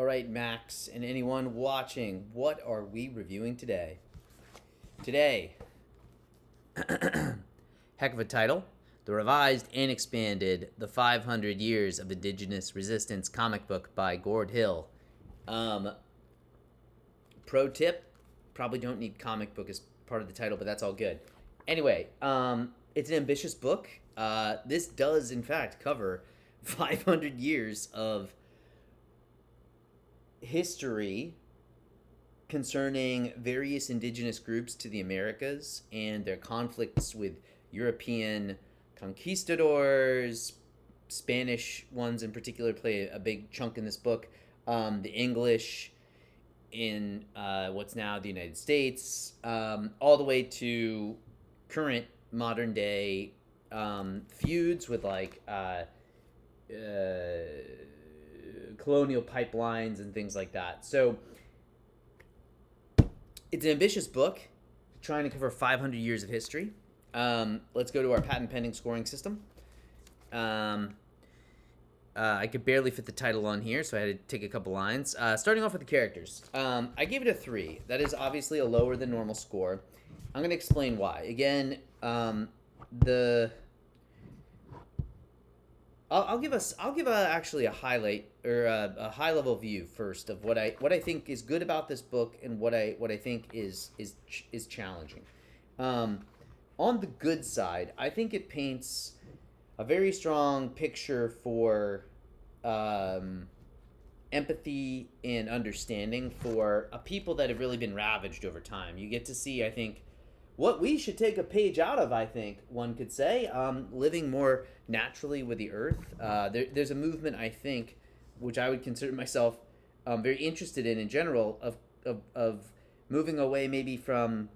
All right, Max, and anyone watching, what are we reviewing today? Today, heck of a title. The revised and expanded The 500 Years of Indigenous Resistance comic book by Gord Hill. Pro tip, probably don't need comic book as part of the title, but that's all good. Anyway, it's an ambitious book. This does, in fact, cover 500 years of history concerning various indigenous groups to the Americas and their conflicts with European conquistadors. Spanish ones in particular play a big chunk in this book. The English in what's now the United States, all the way to current modern day feuds with colonial pipelines and things like that. So it's an ambitious book trying to cover 500 years of history. Let's go to our patent pending scoring system. I could barely fit the title on here, so I had to take a couple lines. Starting off with the characters. I gave it a 3. That is obviously a lower than normal score. I'm going to explain why. Again, I'll give actually a highlight or a high level view first of what I think is good about this book and what I think is challenging. On the good side, I think it paints a very strong picture for empathy and understanding for a people that have really been ravaged over time. You get to see, I think, what we should take a page out of, I think one could say, living more naturally with the earth. There's a movement, I think, which I would consider myself very interested in general, of moving away maybe from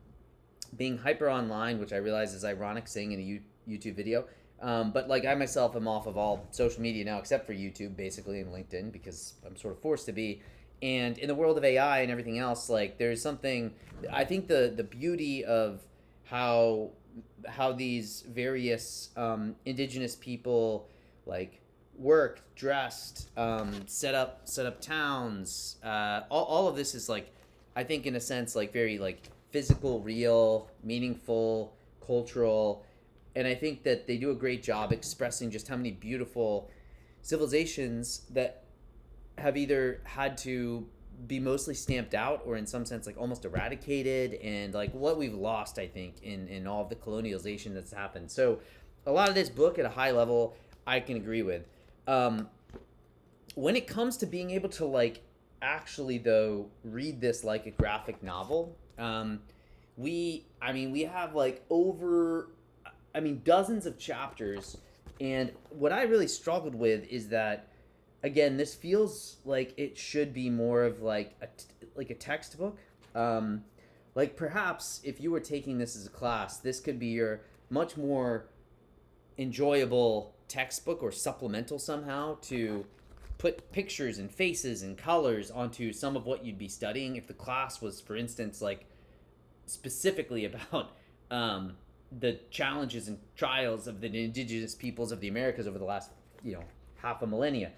being hyper online, which I realize is ironic saying in a YouTube video. But like I myself am off of all social media now except for YouTube, basically, and LinkedIn, because I'm sort of forced to be. And in the world of AI and everything else, like there's something, I think the beauty of how these various indigenous people like worked, dressed, set up towns, all of this is like, I think in a sense like very like physical, real, meaningful, cultural. And I think that they do a great job expressing just how many beautiful civilizations that have either had to be mostly stamped out or in some sense like almost eradicated, and like what we've lost, I think, in all of the colonialization that's happened. So a lot of this book at a high level I can agree with. When it comes to being able to like actually though read this like a graphic novel, we have like over dozens of chapters, and what I really struggled with is that, again, this feels like it should be more of like a textbook. Like perhaps if you were taking this as a class, this could be your much more enjoyable textbook or supplemental somehow to put pictures and faces and colors onto some of what you'd be studying if the class was, for instance, like specifically about the challenges and trials of the indigenous peoples of the Americas over the last, half a millennia.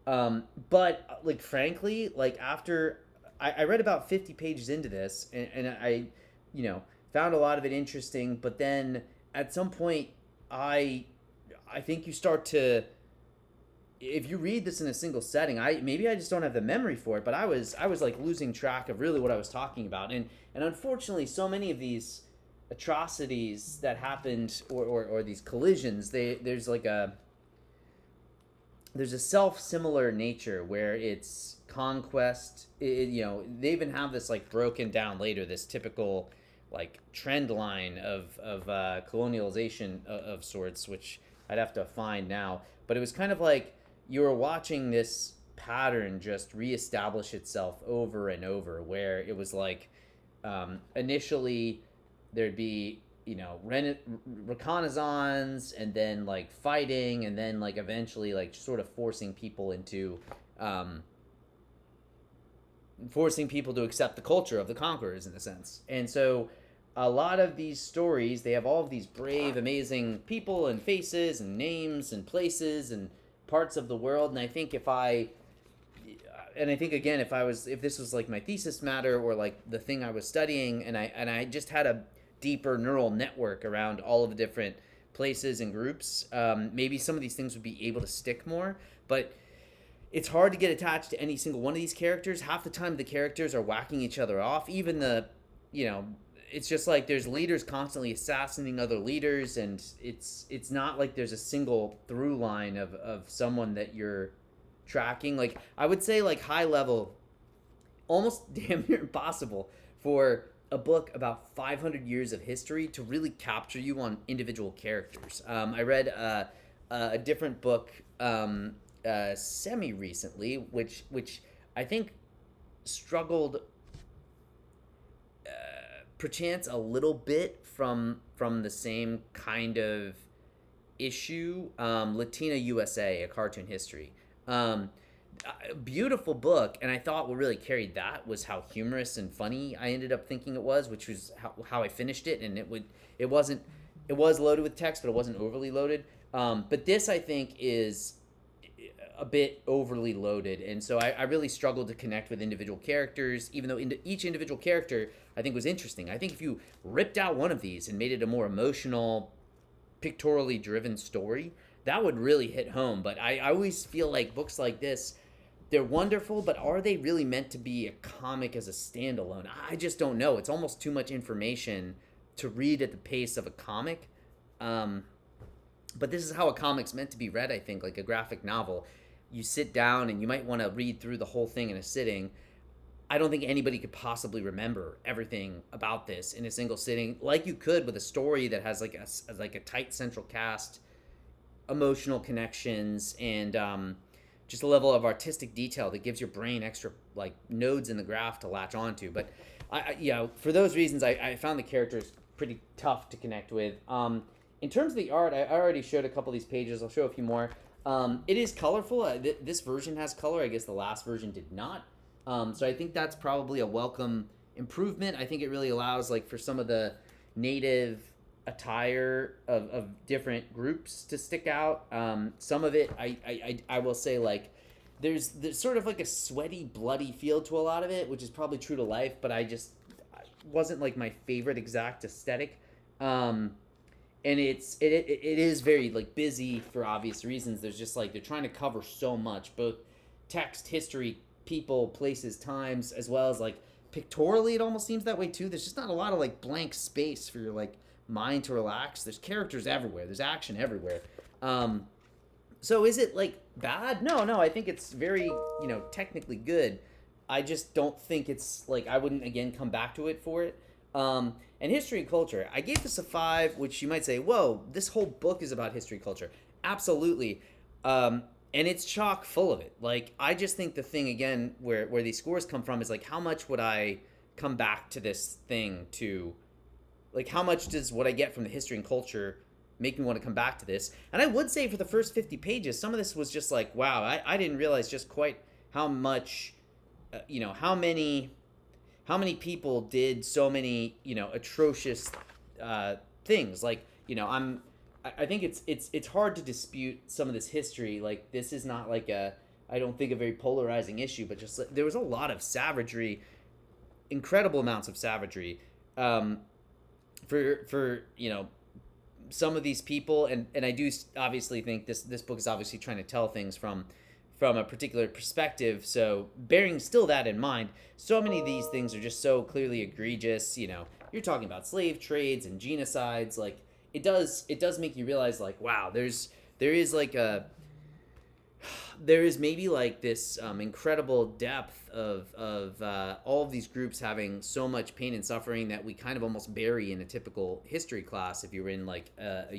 But like frankly, like after I read about 50 pages into this, and I, found a lot of it interesting, but then at some point I think you start to, if you read this in a single setting, maybe I just don't have the memory for it, but I was like losing track of really what I was talking about. And unfortunately so many of these atrocities that happened, or these collisions, there's a self-similar nature where it's conquest. They even have this like broken down later, this typical like trend line of colonialization of sorts, which I'd have to find now. But it was kind of like you were watching this pattern just reestablish itself over and over, where it was like initially there'd be reconnaissance, and then like fighting, and then like eventually like sort of forcing people to accept the culture of the conquerors in a sense. And so a lot of these stories, they have all of these brave, amazing people and faces and names and places and parts of the world. And I think if I and I think again, if this was like my thesis matter or like the thing I was studying, and I just had a deeper neural network around all of the different places and groups, maybe some of these things would be able to stick more. But it's hard to get attached to any single one of these characters. Half the time, the characters are whacking each other off. Even you know, it's just like there's leaders constantly assassinating other leaders, and it's not like there's a single through line of someone that you're tracking. Like I would say, like high level, almost damn near impossible for a book about 500 years of history to really capture you on individual characters. I read a different book semi recently, which I think struggled perchance a little bit from the same kind of issue. Latina USA, a cartoon history. A beautiful book, and I thought what really carried that was how humorous and funny I ended up thinking it was, which was how I finished it. And it wasn't it was loaded with text, but it wasn't overly loaded. But this I think is a bit overly loaded, and so I really struggled to connect with individual characters, even though each individual character I think was interesting. I think if you ripped out one of these and made it a more emotional, pictorially driven story, that would really hit home. But I always feel like books like this, they're wonderful, but are they really meant to be a comic as a standalone? I just don't know. It's almost too much information to read at the pace of a comic. But this is how a comic's meant to be read, I think, like a graphic novel. You sit down and you might want to read through the whole thing in a sitting. I don't think anybody could possibly remember everything about this in a single sitting, like you could with a story that has like a tight central cast, emotional connections, and just a level of artistic detail that gives your brain extra like nodes in the graph to latch onto. But for those reasons, I found the characters pretty tough to connect with. In terms of the art, I already showed a couple of these pages. I'll show a few more. It is colorful. This version has color. I guess the last version did not. So I think that's probably a welcome improvement. I think it really allows like for some of the native attire of different groups to stick out. Some of it, I will say, like there's sort of like a sweaty, bloody feel to a lot of it, which is probably true to life, but I wasn't like my favorite exact aesthetic. And it is very like busy for obvious reasons. There's just like they're trying to cover so much, both text, history, people, places, times, as well as like pictorially. It almost seems that way too. There's just not a lot of like blank space for your like mind to relax. There's characters everywhere. There's action everywhere. So is it like bad? No. I think it's very technically good. I just don't think it's like I wouldn't again come back to it for it. And history and culture, I gave this a 5, which you might say, whoa, this whole book is about history and culture. Absolutely. And it's chock full of it. Like, I just think the thing, again, where these scores come from is, like, how much would I come back to this thing to, like, how much does what I get from the history and culture make me want to come back to this? And I would say for the first 50 pages, some of this was just like, wow, I didn't realize just quite how much, how many people did so many, atrocious things. Like, I think it's hard to dispute some of this history. Like, this is not like I don't think a very polarizing issue, but just there was a lot of savagery, incredible amounts of savagery, for some of these people, and I do obviously think this book is obviously trying to tell things from a particular perspective. So bearing still that in mind, so many of these things are just so clearly egregious. You're talking about slave trades and genocides. Like it does make you realize like, wow, there is maybe like this incredible depth of all of these groups having so much pain and suffering that we kind of almost bury in a typical history class if you were in like a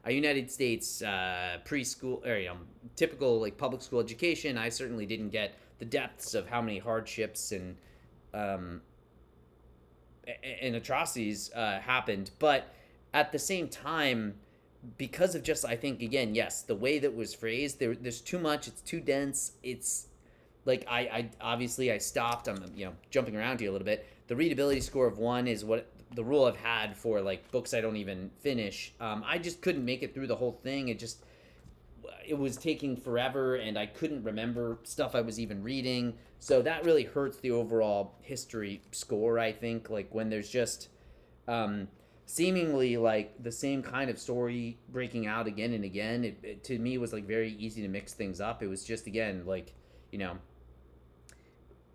United States preschool or typical like public school education. I certainly didn't get the depths of how many hardships and atrocities happened, but at the same time, because of just I think again, yes, the way that was phrased, there's too much. It's too dense. It's like I obviously I stopped. I'm jumping around here a little bit. The readability score of 1 is what the rule I've had for like books I don't even finish. I just couldn't make it through the whole thing. It it was taking forever, and I couldn't remember stuff I was even reading. So that really hurts the overall history score, I think. Like when there's just seemingly like the same kind of story breaking out again and again, it to me was like very easy to mix things up. It was just, again, like, you know,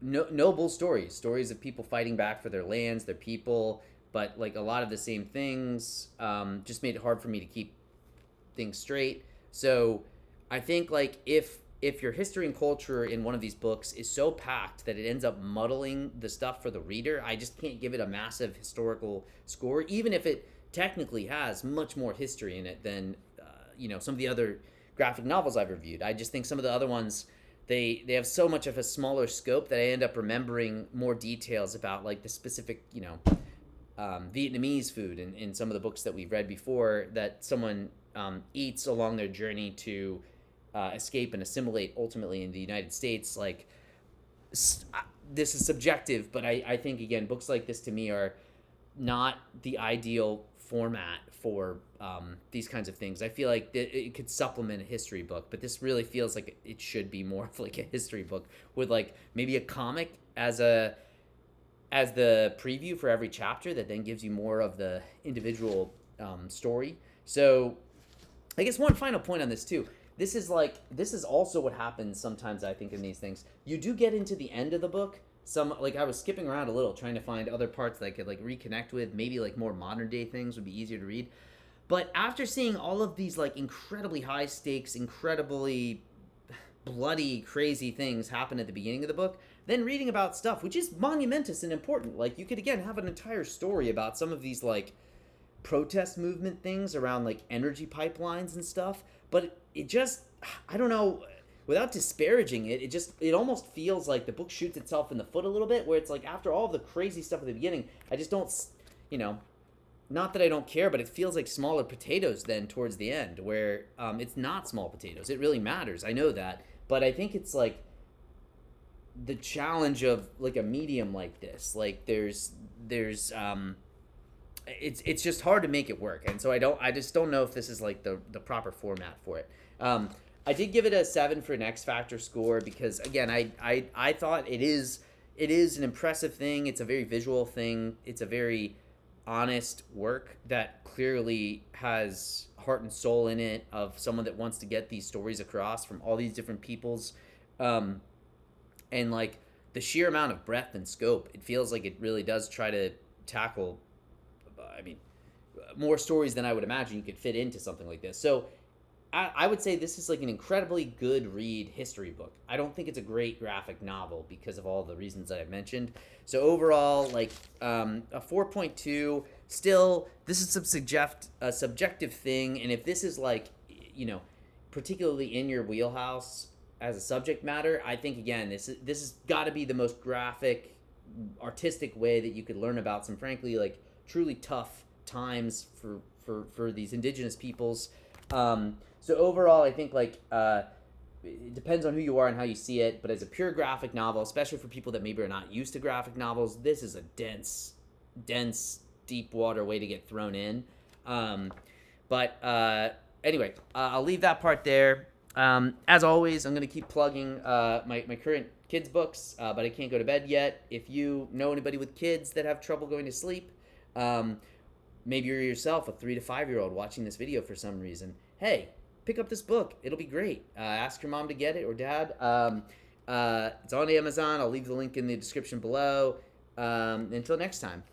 noble stories of people fighting back for their lands, their people, but like a lot of the same things just made it hard for me to keep things straight. So I think like if your history and culture in one of these books is so packed that it ends up muddling the stuff for the reader, I just can't give it a massive historical score, even if it technically has much more history in it than some of the other graphic novels I've reviewed. I just think some of the other ones, they have so much of a smaller scope that I end up remembering more details about like the specific Vietnamese food in some of the books that we've read before that someone eats along their journey to escape and assimilate ultimately in the United States. Like, this is subjective, but I think, again, books like this to me are not the ideal format for these kinds of things. I feel like it could supplement a history book, but this really feels like it should be more of like a history book with like maybe a comic as the preview for every chapter that then gives you more of the individual story. So I guess one final point on this too. This is also what happens sometimes, I think, in these things. You do get into the end of the book. I was skipping around a little trying to find other parts that I could like reconnect with. Maybe like more modern day things would be easier to read. But after seeing all of these like incredibly high stakes, incredibly bloody, crazy things happen at the beginning of the book, then reading about stuff which is monumentous and important. Like, you could, again, have an entire story about some of these like protest movement things around like energy pipelines and stuff, but it just, I don't know, without disparaging it, it almost feels like the book shoots itself in the foot a little bit, where it's like after all of the crazy stuff at the beginning, I just don't, not that I don't care, but it feels like smaller potatoes then towards the end, where it's not small potatoes. It really matters, I know that, but I think it's like the challenge of like a medium like this, like there's it's just hard to make it work, and so I just don't know if this is like the proper format for it. I did give it a 7 for an X Factor score because, again, I thought it is an impressive thing. It's a very visual thing. It's a very honest work that clearly has heart and soul in it, of someone that wants to get these stories across from all these different peoples, and like the sheer amount of breadth and scope, it feels like it really does try to tackle, more stories than I would imagine you could fit into something like this. So I would say this is like an incredibly good read history book. I don't think it's a great graphic novel because of all the reasons that I've mentioned. So overall, like a 4.2. Still, this is a subjective thing, and if this is like, particularly in your wheelhouse as a subject matter, I think, again, this has got to be the most graphic, artistic way that you could learn about some, frankly, like truly tough times for these indigenous peoples. So overall, I think like it depends on who you are and how you see it, but as a pure graphic novel, especially for people that maybe are not used to graphic novels, this is a dense, deep water way to get thrown in. But anyway, I'll leave that part there. As always, I'm going to keep plugging my current kids' books, but I can't go to bed yet. If you know anybody with kids that have trouble going to sleep, maybe you're yourself a 3 to 5 year old watching this video for some reason, hey, pick up this book. It'll be great. Ask your mom to get it, or dad. It's on Amazon. I'll leave the link in the description below. Until next time.